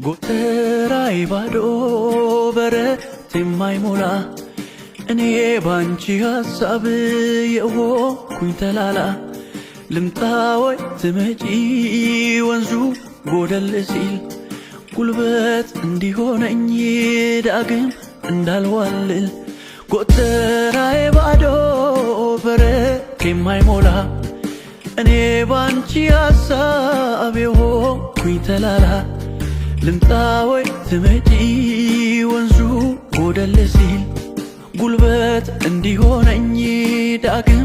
ጎተራዬ ባዶ በረት የማይሞላ እኔ ባንቺ ሐሳብ የሆንኩኝ ተላላ ልምጣ ወይ ትመጪ ወንዙ ጎደል ሲል ጉልበት እንዲሆነኝ ዳግም እንዳልዋልል ጎተራዬ ባዶ በረት የማይሞላ እኔ ባንቺ ሐሳብ የሆንኩኝ ተላላ ልምጣ ወይ ትመጪ ወንዙ ጎደል ሲል ጉልበት እንዲሆነኝ ዳግም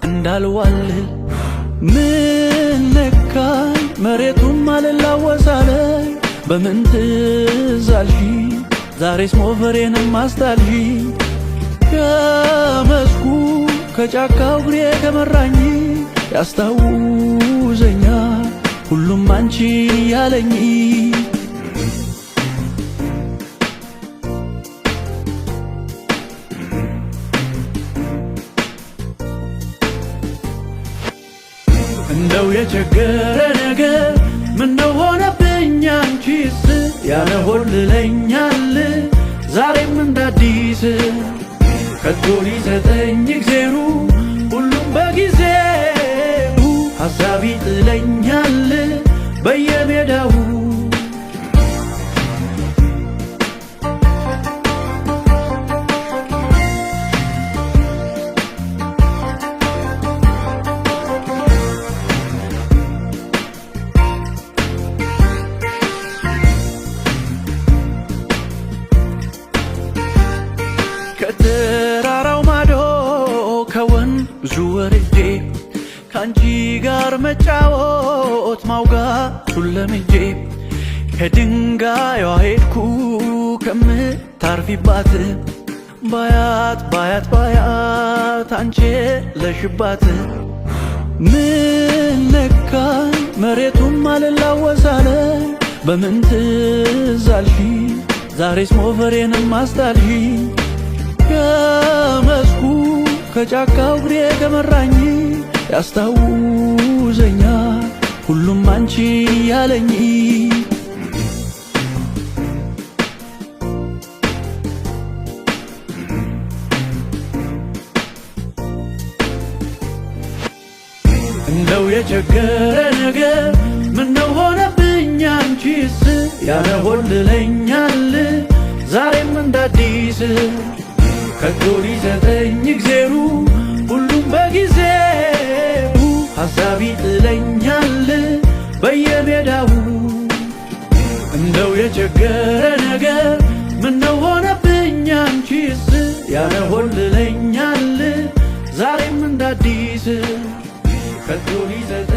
እንዳልዋልል ምን ነካኝ መሬቱም አልላወሳለኝ በምን ትዝ አልሽኝ ዛሬስ ሞፈሬንም አስጣልሽኝ ከመስኩ ከጫካው እግሬ ከመራኝ ያስታውሰኛል ሁሉም አንቺን ያለኝ እንደው የቸገረ ነገር ምነው ሆነብኝ አንቺስ ያለ ሆልለኛል ዛሬም እንዳዲስ ከቶ ሊሰጠኝ እግዜሩ ሁሉም በጊዜው ሐሳብ ይጥለኛል በየሜዳው ከተራራው ማዶ ከወንዙ ወርጄ ካንቺ ጋር መጫወት ማውጋቱን ለምጄ ከድንጋዩዋ ሄድኩ ከምታርፊባት ባያት ባያት ባያት አንቺ ለሽባት ምን ነካኝ መሬቱም አልላወሳለኝ በምን ትዝ አልሽኝ ዛሬስ ሞፈሬንም አስጣልሽኝ ከመስኩ ከጫካው እግሬ ከመራኝ ያስታውሰኛል ሁሉም አንቺን ያለኝ እንደው የቸገረ ነገር ምነው ሆነብኝ አንቺስ ያለ ሆልለኛል ዛሬም እንዳዲስ ከቶ ሊሰጠኝ እግዜሩ ሁሉም በጊዜው ሐሳብ ይጥለኛል በየሜዳው እንደው የቸገረ ነገር ምነው ሆነብኝ አንቺስ ያለ ሆልለኛል ዛሬም እንዳዲስ ከቶ ሊሰጠኝ